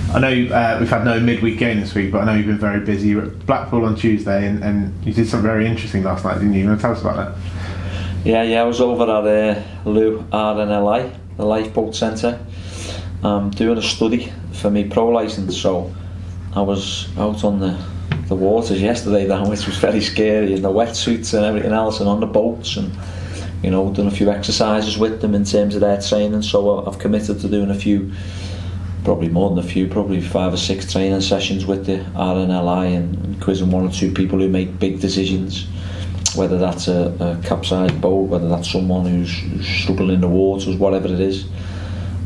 I know we've had no midweek game this week, but I know you've been very busy. You were at Blackpool on Tuesday, and you did something very interesting last night, didn't you? You want to tell us about that? Yeah, I was over at Lowe, RNLI, the Lifeboat Centre, doing a study for my pro licence. So I was out on the waters yesterday, which was very scary, in the wetsuits and everything else, and on the boats, and done a few exercises with them in terms of their training. So I've committed to doing a few. Probably more than a few, probably 5 or 6 training sessions with the RNLI and quizzing 1 or 2 people who make big decisions, whether that's a capsized boat, whether that's someone who's struggling in the waters, whatever it is,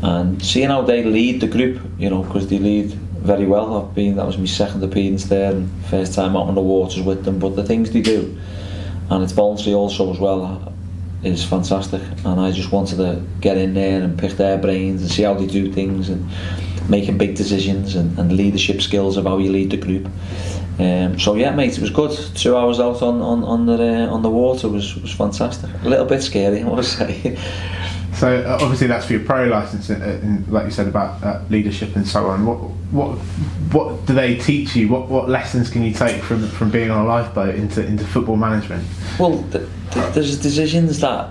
and seeing how they lead the group, because they lead very well. That was my second appearance there and first time out on the waters with them, but the things they do, and it's voluntary also as well, is fantastic, and I just wanted to get in there and pick their brains and see how they do things, and making big decisions and leadership skills of how you lead the group. So yeah, mate, it was good. 2 hours out on the water was fantastic. A little bit scary, I must say. So obviously that's for your pro licence, and like you said about leadership and so on. What do they teach you? What lessons can you take from being on a lifeboat into football management? Well, there's decisions that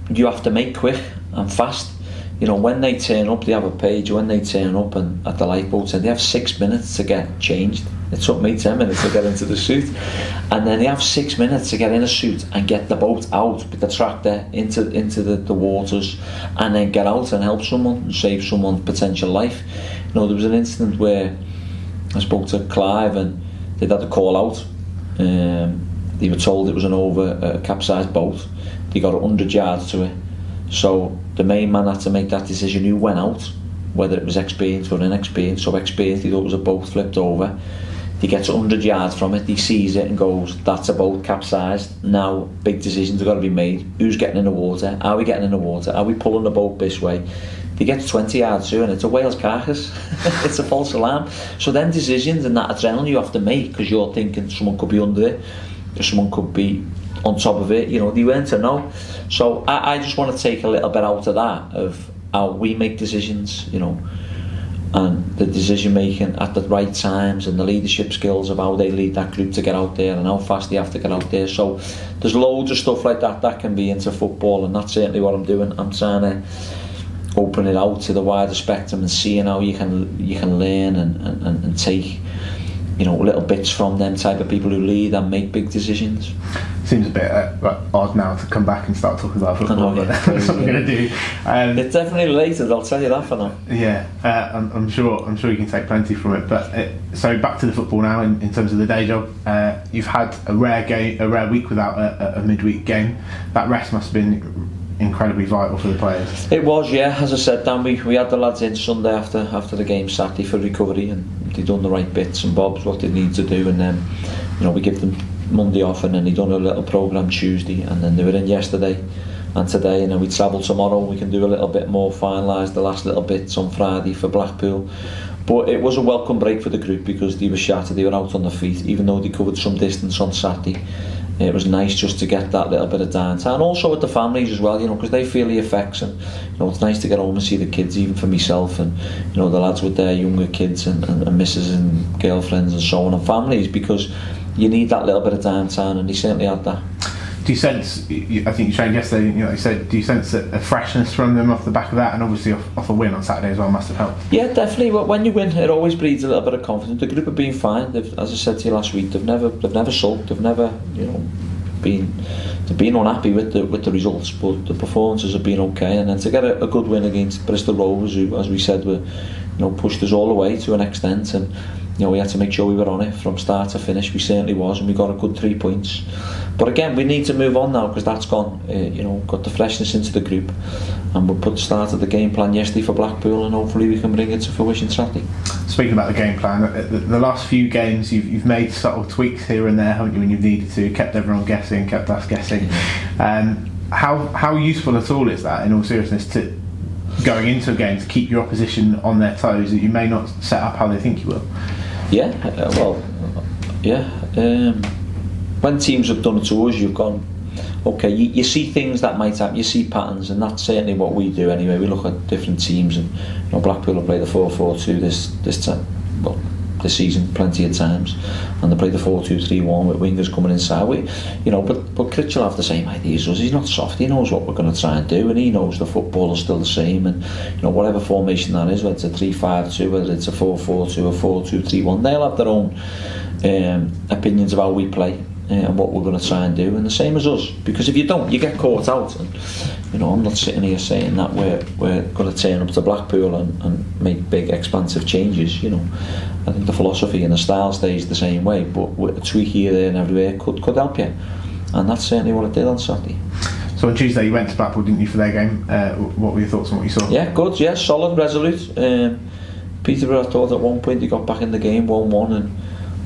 you have to make quick and fast. When they turn up, they have a page. When they turn up and at the lifeboat, they have 6 minutes to get changed. It took me 10 minutes to get into the suit, and then they have 6 minutes to get in a suit and get the boat out with the tractor into the waters, and then get out and help someone and save someone's potential life. There was an incident where I spoke to Clive, and they'd had a call out. They were told it was a capsized boat. They got 100 yards to it. So the main man had to make that decision who went out, whether it was experienced or inexperienced. So experienced, he thought it was a boat flipped over. He gets 100 yards from it, he sees it and goes, that's a boat capsized. Now big decisions have got to be made. Who's getting in the water? Are we getting in the water? Are we pulling the boat this way? They get to 20 yards through and it's a whale's carcass. It's a false alarm. So them decisions and that adrenaline you have to make, because you're thinking someone could be under it, someone could be on top of it, they weren't to know. So I just want to take a little bit out of that, of how we make decisions, and the decision making at the right times, and the leadership skills of how they lead that group to get out there and how fast they have to get out there. So there's loads of stuff like that can be into football, and that's certainly what I'm doing. I'm trying to open it out to the wider spectrum and seeing how you can learn and take little bits from them type of people who lead and make big decisions. Seems a bit odd now to come back and start talking about football, but that's what I'm going to do. It's definitely related, I'll tell you that for now. Yeah, I'm sure you can take plenty from it. But so back to the football now. In terms of the day job, you've had a rare week without a midweek game. That rest must have been incredibly vital for the players. It was, yeah. As I said, Dan, we had the lads in Sunday after the game Saturday for recovery, and they done the right bits and bobs what they need to do, and then we give them Monday off, and then they done a little programme Tuesday, and then they were in yesterday and today, and then we travel tomorrow. We can do a little bit more, finalise the last little bits on Friday for Blackpool. But it was a welcome break for the group, because they were shattered, they were out on their feet, even though they covered some distance on Saturday. It was nice just to get that little bit of downtime, and also with the families as well, because they feel the effects, and it's nice to get home and see the kids, even for myself, and the lads with their younger kids and misses and girlfriends and so on, and families, because you need that little bit of downtime, and they certainly had that. Do you sense, I think you showed yesterday, you said, do you sense a freshness from them off the back of that, and obviously off a win on Saturday as well must have helped? Yeah, definitely. When you win, it always breeds a little bit of confidence. The group have been fine. As I said to you last week, they've never sulked. They've never, been unhappy with the results, but the performances have been okay. And then to get a good win against Bristol Rovers, who, as we said, were pushed us all the way to an extent, and we had to make sure we were on it from start to finish. We certainly was, and we got a good 3 points. But again, we need to move on now, because that's gone. Got the freshness into the group, and we'll put the start of the game plan yesterday for Blackpool, and hopefully we can bring it to fruition Saturday. Speaking about the game plan, the last few games you've made subtle tweaks here and there, haven't you, when you've needed to, kept everyone guessing, kept us guessing. How useful at all is that, in all seriousness, to going into a game to keep your opposition on their toes, that you may not set up how they think you will? When teams have done it to us, you've gone okay, you see things that might happen, you see patterns, and that's certainly what we do anyway. We look at different teams, and Blackpool have played the 4-4-2 this time, well, this season plenty of times, and they play the 4-2-3-1 with wingers coming inside. But Critch will have the same ideas as us. He's not soft. He knows what we're going to try and do, and he knows the football is still the same. And whatever formation that is, whether it's a 3-5-2, whether it's a 4-4-2, a 4-2-3-1, they'll have their own opinions of how we play and what we're going to try and do, and the same as us. Because if you don't, you get caught out. And I'm not sitting here saying that we're going to turn up to Blackpool and make big expansive changes. I think the philosophy and the style stays the same way, but a tweak here, there and everywhere could help you, and that's certainly what it did on Saturday. So on Tuesday you went to Blackpool, didn't you, for their game? What were your thoughts on what you saw? Yeah, good, yeah, solid, resolute. Peterborough, I thought at one point they got back in the game 1-1,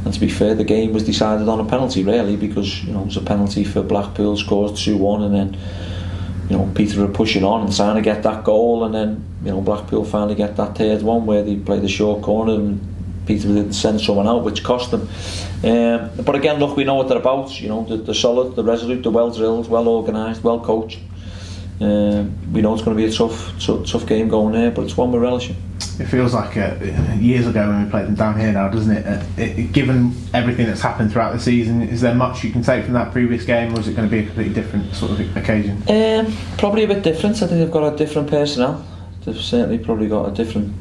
and to be fair, the game was decided on a penalty really, because it was a penalty for Blackpool, scores 2-1, and then Peterborough pushing on and trying to get that goal, and then Blackpool finally get that third one where they played the short corner and Peterborough didn't send someone out, which cost them. But again, look, we know what they're about. They're solid, they're resolute, they're well drilled, well organised, well coached. We know it's going to be a tough game going there, but it's one we're relishing. It feels like years ago when we played them down here now, doesn't it? Given everything that's happened throughout the season, is there much you can take from that previous game, or is it going to be a completely different sort of occasion? Probably a bit different. I think they've got a different personnel. They've certainly probably got a different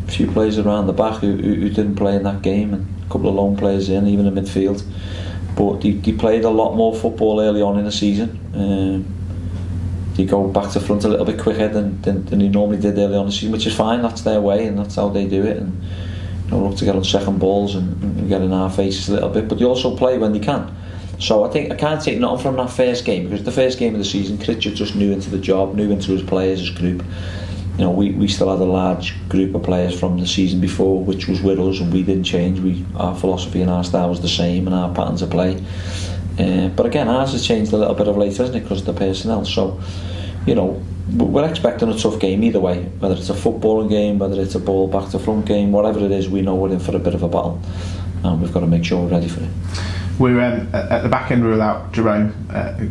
few players around the back who didn't play in that game, and a couple of lone players in, even in midfield. But they played a lot more football early on in the season. They go back to front a little bit quicker than they normally did early on in the season, which is fine. That's their way, and that's how they do it. And look to get on second balls and get in our faces a little bit. But they also play when they can. So I think I can't take nothing from that first game, because the first game of the season, Critchard just new into the job, new into his players, his group. We still had a large group of players from the season before, which was with us, and we didn't change. Our philosophy and our style was the same, and our patterns of play. But again, ours has changed a little bit of late, hasn't it, because of the personnel. So, we're expecting a tough game either way, whether it's a footballing game, whether it's a ball back to front game, whatever it is, we know we're in for a bit of a battle, and we've got to make sure we're ready for it. We're at the back end, we're without Jerome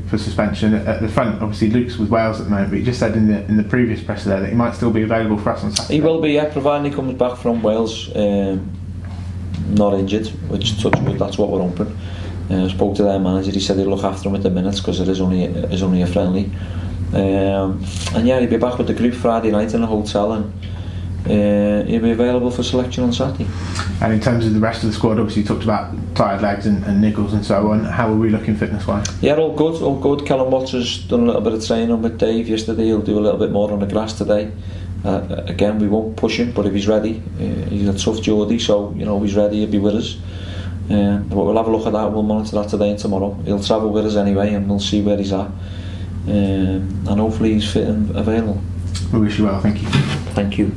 for suspension. At the front, obviously Luke's with Wales at the moment, but he just said in the previous press there that he might still be available for us on Saturday. He will be, yeah, providing he comes back from Wales not injured, which touch wood, that's what we're hoping. I spoke to their manager, he said he'll look after him at the minutes because it is only a friendly. And yeah, he'll be back with the group Friday night in a hotel, and he'll be available for selection on Saturday. And in terms of the rest of the squad, obviously you talked about tired legs and niggles and so on. How are we looking fitness wise? Yeah, all good. Callum Watts has done a little bit of training with Dave yesterday. He'll do a little bit more on the grass today. Again, we won't push him, but if he's ready, he's a tough Geordie, so if he's ready, he'll be with us. But we'll have a look at that. We'll monitor that today and tomorrow. He'll travel with us anyway, and we'll see where he's at. And hopefully he's fit and available. We wish you well. Thank you. Thank you.